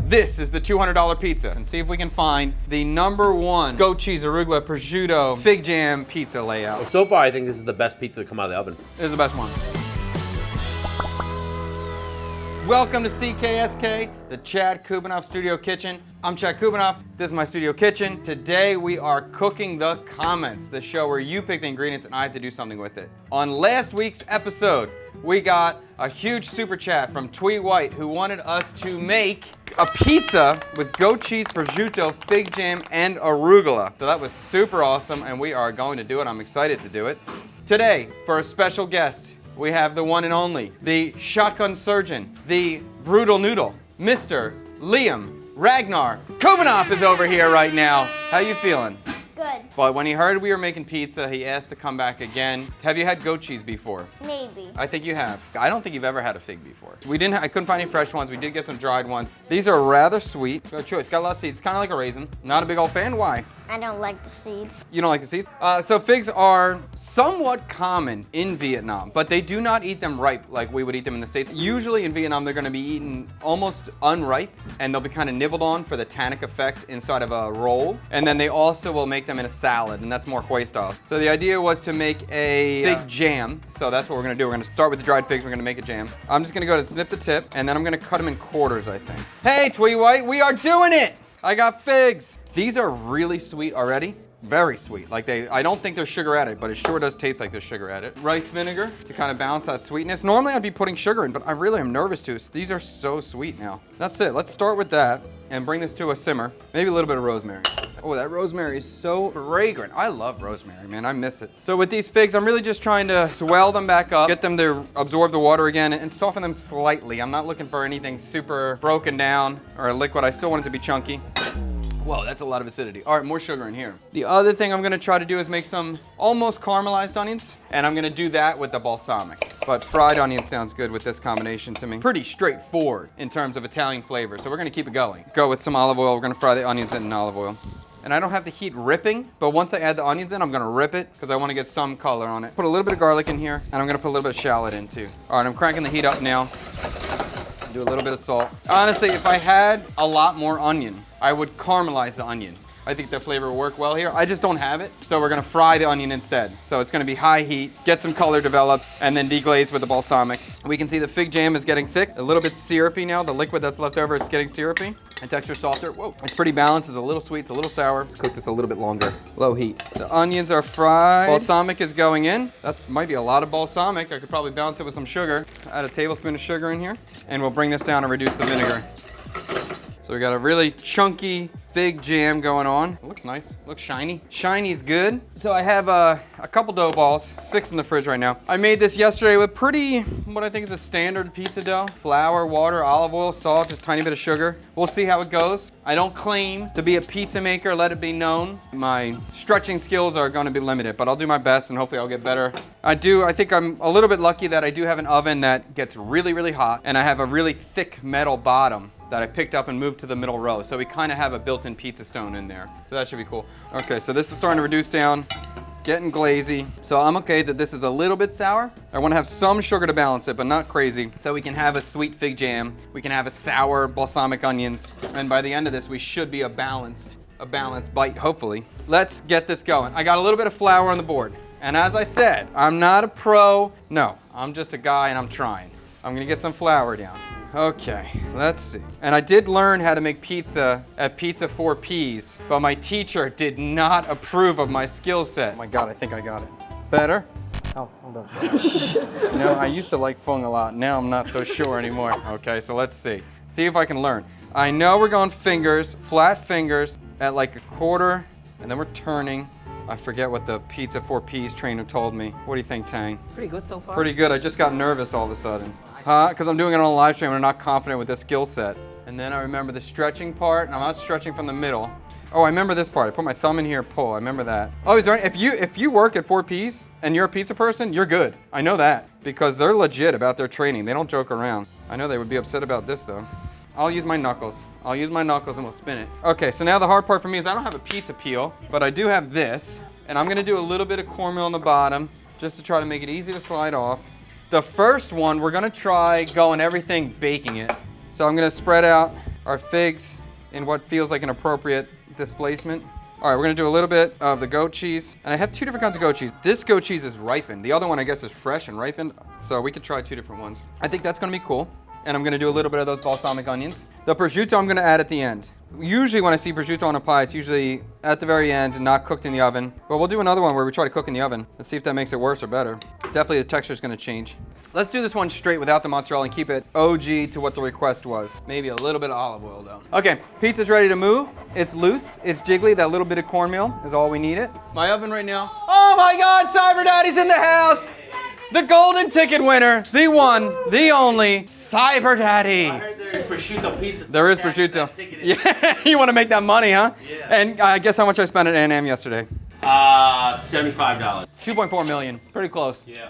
This is the $200 pizza. And see if we can find the #1 goat cheese, arugula, prosciutto, fig jam pizza layout. So far, I think this is the best pizza to come out of the oven. This is the best one. Welcome to CKSK, the Chad Kubanoff Studio Kitchen. I'm Chad Kubanoff. This is my studio kitchen. Today we are cooking the comments, the show where you pick the ingredients and I have to do something with it. On last week's episode, we got a huge super chat from Tweet White who wanted us to make a pizza with goat cheese, prosciutto, fig jam, and arugula. So that was super awesome and we are going to do it. I'm excited to do it. Today, for a special guest, we have the one and only, the shotgun surgeon, the brutal noodle, Mr. Liam Ragnar Kubanoff is over here right now. How you feeling? Good. Well, when he heard we were making pizza, he asked to come back again. Have you had goat cheese before? Maybe. I think you have. I don't think you've ever had a fig before. I couldn't find any fresh ones. We did get some dried ones. These are rather sweet. Good choice. Got a lot of seeds. Kind of like a raisin. Not a big old fan. Why? I don't like the seeds. You don't like the seeds? So figs are somewhat common in Vietnam, but they do not eat them ripe like we would eat them in the States. Usually in Vietnam, they're gonna be eaten almost unripe, and they'll be kind of nibbled on for the tannic effect inside of a roll. And then they also will make them in a salad, and that's more Hue style. So the idea was to make a fig jam. So that's what we're gonna do. We're gonna start with the dried figs. We're gonna make a jam. I'm just gonna go to snip the tip, and then I'm gonna cut them in quarters, I think. Hey, Twee White, we are doing it! I got figs. These are really sweet already. Very sweet. I don't think there's sugar added, but it sure does taste like there's sugar added. Rice vinegar to kind of balance that sweetness. Normally I'd be putting sugar in, but I really am nervous to. These are so sweet now. That's it. Let's start with that and bring this to a simmer. Maybe a little bit of rosemary. Oh, that rosemary is so fragrant. I love rosemary, man. I miss it. So with these figs, I'm really just trying to swell them back up, get them to absorb the water again, and soften them slightly. I'm not looking for anything super broken down or a liquid. I still want it to be chunky. Whoa, that's a lot of acidity. All right, more sugar in here. The other thing I'm gonna try to do is make some almost caramelized onions, and I'm gonna do that with the balsamic. But fried onion sounds good with this combination to me. Pretty straightforward in terms of Italian flavor, so we're gonna keep it going. Go with some olive oil. We're gonna fry the onions in olive oil. And I don't have the heat ripping, but once I add the onions in, I'm gonna rip it because I wanna get some color on it. Put a little bit of garlic in here, and I'm gonna put a little bit of shallot in too. All right, I'm cranking the heat up now. Do a little bit of salt. Honestly, if I had a lot more onion, I would caramelize the onion. I think the flavor will work well here. I just don't have it, so we're gonna fry the onion instead. So it's gonna be high heat, get some color developed, and then deglaze with the balsamic. We can see the fig jam is getting thick, a little bit syrupy now. The liquid that's left over is getting syrupy and texture softer. Whoa, it's pretty balanced. It's a little sweet, it's a little sour. Let's cook this a little bit longer. Low heat. The onions are fried. Balsamic is going in. That might be a lot of balsamic. I could probably balance it with some sugar. Add a tablespoon of sugar in here, and we'll bring this down and reduce the vinegar. So we got a really chunky fig jam going on. It looks nice, looks shiny. Shiny's good. So I have a couple dough balls, 6 in the fridge right now. I made this yesterday with what I think is a standard pizza dough. Flour, water, olive oil, salt, just a tiny bit of sugar. We'll see how it goes. I don't claim to be a pizza maker, let it be known. My stretching skills are gonna be limited, but I'll do my best and hopefully I'll get better. I think I'm a little bit lucky that I do have an oven that gets really, really hot, and I have a really thick metal bottom that I picked up and moved to the middle row. So we kind of have a built-in pizza stone in there. So that should be cool. Okay, so this is starting to reduce down, getting glazy. So I'm okay that this is a little bit sour. I want to have some sugar to balance it, but not crazy. So we can have a sweet fig jam. We can have a sour balsamic onions. And by the end of this, we should be a balanced bite, hopefully. Let's get this going. I got a little bit of flour on the board. And as I said, I'm not a pro. No, I'm just a guy and I'm trying. I'm gonna get some flour down. Okay, let's see. And I did learn how to make pizza at Pizza 4Ps, but my teacher did not approve of my skill set. Oh my God, I think I got it. Better? Oh, hold on. You know, I used to like Fung a lot. Now I'm not so sure anymore. Okay, so let's see. See if I can learn. I know we're going fingers, flat fingers at like a quarter, and then we're turning. I forget what the Pizza 4Ps trainer told me. What do you think, Tang? Pretty good so far. Pretty good. I just got nervous all of a sudden. Because I'm doing it on a live stream and I'm not confident with this skill set. And then I remember the stretching part, and I'm not stretching from the middle. Oh, I remember this part. I put my thumb in here, pull. I remember that. Oh, is there if you work at 4Ps and you're a pizza person, you're good. I know that because they're legit about their training. They don't joke around. I know they would be upset about this though. I'll use my knuckles. I'll use my knuckles and we'll spin it. Okay, so now the hard part for me is I don't have a pizza peel, but I do have this. And I'm gonna do a little bit of cornmeal on the bottom just to try to make it easy to slide off. The first one, we're gonna try going everything baking it. So I'm gonna spread out our figs in what feels like an appropriate displacement. All right, we're gonna do a little bit of the goat cheese. And I have 2 different kinds of goat cheese. This goat cheese is ripened. The other one, I guess, is fresh and ripened. So we could try 2 different ones. I think that's gonna be cool. And I'm gonna do a little bit of those balsamic onions. The prosciutto I'm gonna add at the end. Usually when I see prosciutto on a pie, it's usually at the very end and not cooked in the oven. But we'll do another one where we try to cook in the oven. Let's see if that makes it worse or better. Definitely the texture is gonna change. Let's do this one straight without the mozzarella and keep it OG to what the request was. Maybe a little bit of olive oil though. Okay, pizza's ready to move. It's loose, it's jiggly. That little bit of cornmeal is all we need it. My oven right now. Oh my God, Cyber Daddy's in the house. The golden ticket winner, the one, the only, Cyber Daddy. I heard there's prosciutto pizza. There is prosciutto. Yeah, you want to make that money, huh? Yeah. And guess how much I spent at A&M yesterday? $75. 2.4 million. Pretty close. Yeah.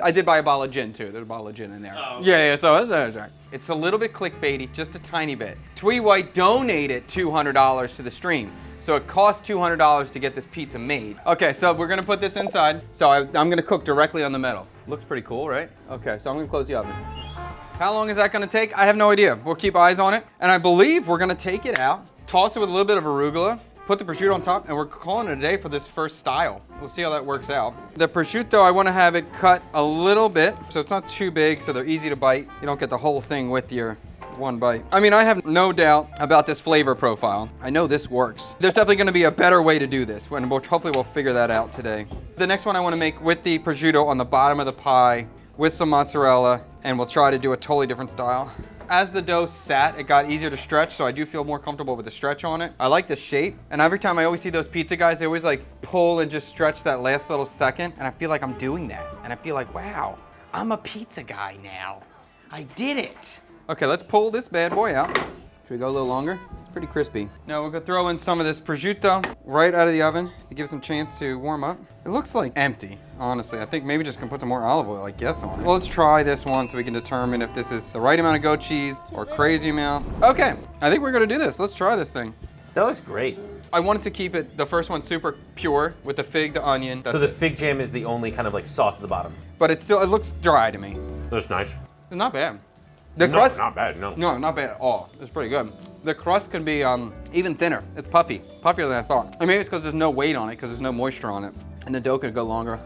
I did buy a bottle of gin too. There's a bottle of gin in there. Oh, okay. Yeah, so that's right. It's a little bit clickbaity, just a tiny bit. Twee White donated $200 to the stream. So it cost $200 to get this pizza made. Okay, so we're gonna put this inside. So I'm gonna cook directly on the metal. Looks pretty cool, right? Okay, so I'm gonna close the oven. How long is that gonna take? I have no idea. We'll keep eyes on it. And I believe we're gonna take it out, toss it with a little bit of arugula, put the prosciutto on top, and we're calling it a day for this first style. We'll see how that works out. The prosciutto, I wanna have it cut a little bit, so it's not too big, so they're easy to bite. You don't get the whole thing with your one bite. I mean, I have no doubt about this flavor profile. I know this works. There's definitely gonna be a better way to do this, and hopefully we'll figure that out today. The next one I wanna make with the prosciutto on the bottom of the pie with some mozzarella, and we'll try to do a totally different style. As the dough sat, it got easier to stretch, so I do feel more comfortable with the stretch on it. I like the shape, and every time I always see those pizza guys, they always like pull and just stretch that last little second, and I feel like I'm doing that. And I feel like, wow, I'm a pizza guy now. I did it. Okay, let's pull this bad boy out. Should we go a little longer? It's pretty crispy. Now we're gonna throw in some of this prosciutto right out of the oven to give it some chance to warm up. It looks like empty, honestly. I think maybe just gonna put some more olive oil, I guess, on it. Well, let's try this one so we can determine if this is the right amount of goat cheese or crazy amount. Okay, I think we're gonna do this. Let's try this thing. That looks great. I wanted to keep it, the first one super pure with the fig, the onion. So the fig jam is the only kind of like sauce at the bottom. But it looks dry to me. That's nice. It's not bad. The No, crust, not bad, no. No, not bad at all. It's pretty good. The crust can be even thinner. It's puffy, puffier than I thought. I mean, maybe it's because there's no weight on it, because there's no moisture on it. And the dough could go longer.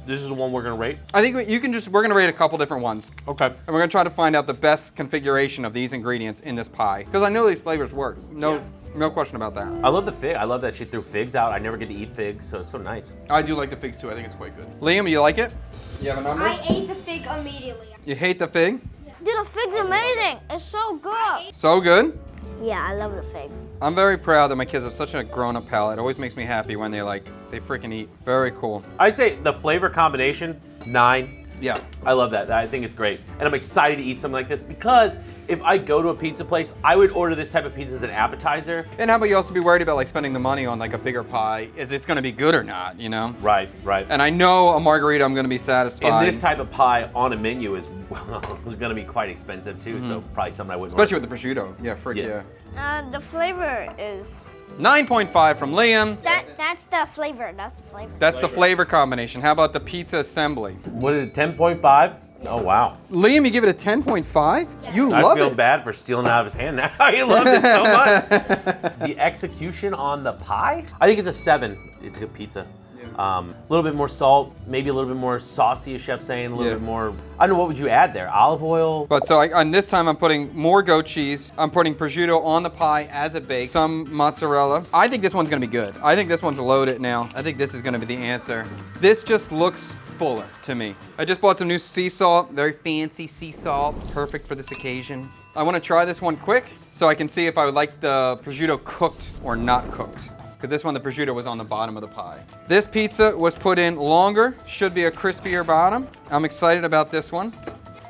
This is the one we're gonna rate? I think we're gonna rate a couple different ones. Okay. And we're gonna try to find out the best configuration of these ingredients in this pie. Because I know these flavors work. No question about that. I love the fig. I love that she threw figs out. I never get to eat figs, so it's so nice. I do like the figs too. I think it's quite good. Liam, you like it? You have a number? I ate the fig immediately. You hate the fig? Dude, the fig's amazing. It's so good. So good? Yeah, I love the fig. I'm very proud that my kids have such a grown-up palate. It always makes me happy when they freaking eat. Very cool. I'd say the flavor combination, 9. Yeah. I love that. I think it's great. And I'm excited to eat something like this because if I go to a pizza place, I would order this type of pizza as an appetizer. And how about you also be worried about like spending the money on like a bigger pie? Is this gonna be good or not, you know? Right, right. And I know a margarita I'm gonna be satisfied. And this type of pie on a menu is going to be quite expensive too, so probably something I wouldn't Especially order. with the prosciutto. Yeah, frick yeah. The flavor is... 9.5 from Liam. That's the flavor. That's the flavor. That's the flavor combination. How about the pizza assembly? What is it, 10.5? Oh, wow. Liam, you give it a 10.5? Yeah. You love it. I feel bad for stealing it out of his hand now. He loved it so much. The execution on the pie? I think it's a 7. It's a good pizza. A little bit more salt, maybe a little bit more saucy, as chef's saying, a little bit more, I don't know, what would you add there? Olive oil? But so on this time I'm putting more goat cheese. I'm putting prosciutto on the pie as a bake. Some mozzarella. I think this one's gonna be good. I think this one's loaded now. I think this is gonna be the answer. This just looks fuller to me. I just bought some new sea salt, very fancy sea salt, perfect for this occasion. I wanna try this one quick so I can see if I would like the prosciutto cooked or not cooked. Because this one, the prosciutto was on the bottom of the pie. This pizza was put in longer, should be a crispier bottom. I'm excited about this one.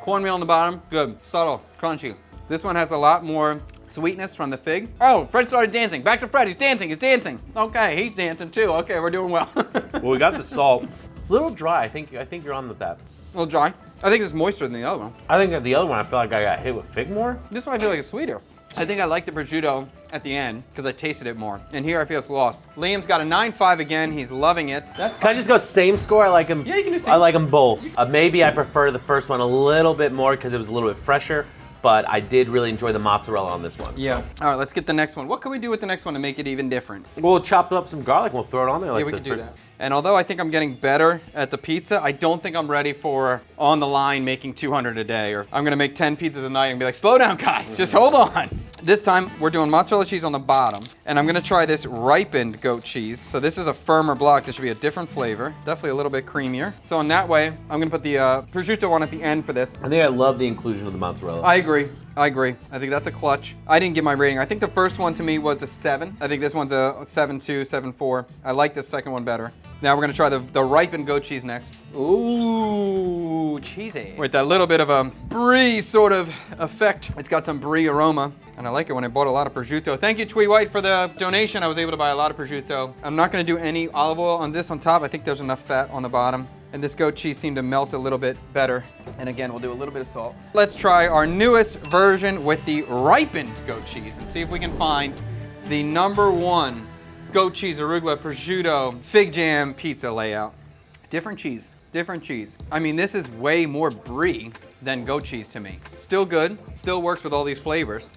Cornmeal on the bottom, good, subtle, crunchy. This one has a lot more sweetness from the fig. Oh, Fred started dancing. Back to Fred, he's dancing, he's dancing. Okay, he's dancing too. Okay, we're doing well. Well, we got the salt. A little dry, I think you're on with that. A little dry. I think it's moister than the other one. I think that the other one, I feel like I got hit with fig more. This one I feel like it's sweeter. I think I like the prosciutto at the end because I tasted it more. And here I feel it's lost. Liam's got a 9.5 again. He's loving it. Can I just go same score? I like them. Yeah, you can do same. I like them both. Maybe I prefer the first one a little bit more because it was a little bit fresher. but I did really enjoy the mozzarella on this one. Yeah. All right, let's get the next one. What can we do with the next one to make it even different? We'll chop up some garlic. We'll throw it on there. Like Yeah, we could do that. And although I think I'm getting better at the pizza, I don't think I'm ready for on the line making 200 a day, or I'm gonna make 10 pizzas a night and be like, slow down guys, just hold on. This time we're doing mozzarella cheese on the bottom, and I'm gonna try this ripened goat cheese. So this is a firmer block. This should be a different flavor, definitely a little bit creamier. So in that way, I'm gonna put the prosciutto on at the end for this. I think I love the inclusion of the mozzarella. I agree. I think that's a clutch. I didn't get my rating. I think the first one to me was a 7. I think this one's a 7.2, 7.4. I like this second one better. Now we're gonna try the ripened goat cheese next. Ooh, cheesy. With that little bit of a brie sort of effect. It's got some brie aroma, and I like it when I bought a lot of prosciutto. Thank you, Twee White, for the donation. I was able to buy a lot of prosciutto. I'm not gonna do any olive oil on this on top. I think there's enough fat on the bottom. And this goat cheese seemed to melt a little bit better. And again, we'll do a little bit of salt. Let's try our newest version with the ripened goat cheese and see if we can find the #1 goat cheese, arugula, prosciutto, fig jam pizza layout. Different cheese, different cheese. I mean, this is way more brie than goat cheese to me. Still good, still works with all these flavors.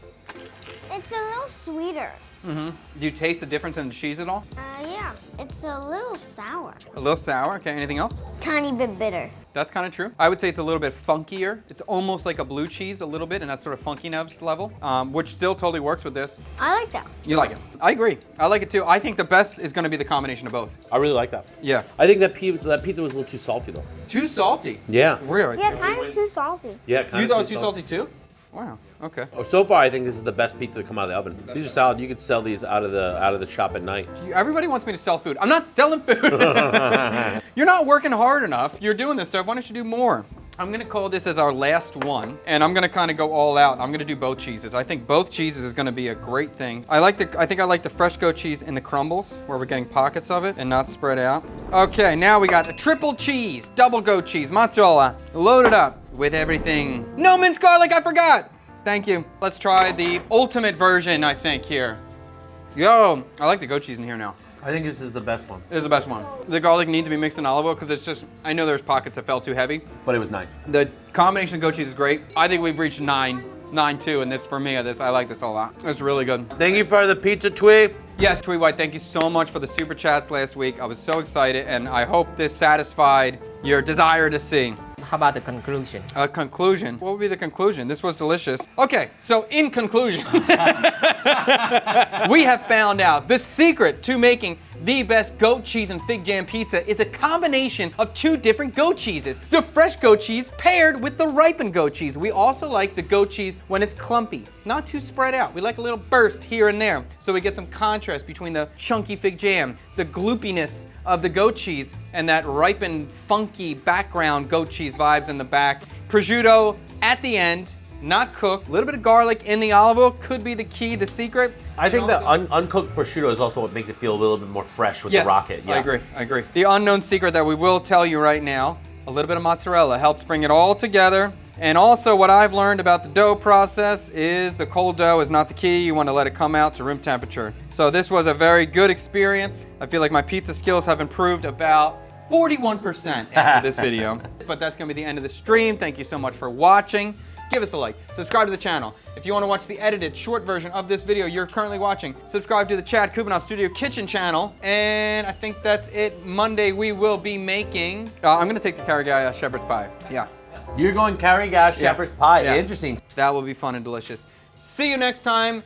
It's a little sweeter. Mm-hmm. Do you taste the difference in the cheese at all? Yeah, it's a little sour. A little sour, okay, anything else? Tiny bit bitter. That's kind of true. I would say it's a little bit funkier. It's almost like a blue cheese a little bit, and that sort of funkiness level, which still totally works with this. I like that. You like it? I agree. I like it too. I think the best is going to be the combination of both. I really like that. Yeah. I think that pizza was a little too salty though. Too salty. Yeah. Really? Yeah, kind of too saucy. Yeah. You thought it was too salty too? Wow. Okay. Oh, so far, I think this is the best pizza to come out of the oven. These are solid. You could sell these out of the shop at night. Everybody wants me to sell food. I'm not selling food. You're not working hard enough. You're doing this stuff. Why don't you do more? I'm gonna call this as our last one, and I'm gonna kind of go all out. I'm gonna do both cheeses. I think both cheeses is gonna be a great thing. I think I like the fresh goat cheese in the crumbles, where we're getting pockets of it and not spread out. Okay, now we got a triple cheese, double goat cheese, mozzarella, loaded up with everything. No minced garlic, I forgot. Thank you. Let's try the ultimate version, I think, here. Yo, I like the goat cheese in here now. I think this is the best one. This is the best one. The garlic needs to be mixed in olive oil because it's just, I know there's pockets that felt too heavy. But it was nice. The combination of goat cheese is great. I think we've reached 9.2, and this for me, I like this a lot. It's really good. Thank you for the pizza, Twee. Yes, Twee White, thank you so much for the super chats last week. I was so excited, and I hope this satisfied your desire to see. How about the conclusion? A conclusion. What would be the conclusion? This was delicious. Okay, so in conclusion, we have found out the secret to making the best goat cheese and fig jam pizza is a combination of 2 different goat cheeses. The fresh goat cheese paired with the ripened goat cheese. We also like the goat cheese when it's clumpy, not too spread out. We like a little burst here and there, so we get some contrast between the chunky fig jam, the gloopiness of the goat cheese, and that ripened, funky background goat cheese vibes in the back. Prosciutto at the end, not cooked. A little bit of garlic in the olive oil could be the key, the secret. I think the uncooked prosciutto is also what makes it feel a little bit more fresh with Yes, the rocket. Yeah. I agree. The unknown secret that we will tell you right now, a little bit of mozzarella helps bring it all together. And also what I've learned about the dough process is the cold dough is not the key. You want to let it come out to room temperature. So this was a very good experience. I feel like my pizza skills have improved about 41% after this video. But that's going to be the end of the stream. Thank you so much for watching. Give us a like, subscribe to the channel. If you want to watch the edited short version of this video you're currently watching, subscribe to the Chad Kubanoff Studio Kitchen channel. And I think that's it. Monday we will be making, I'm going to take the Karagaya shepherd's pie. Yeah. You're going Karagaya shepherd's pie. Yeah. Interesting. That will be fun and delicious. See you next time.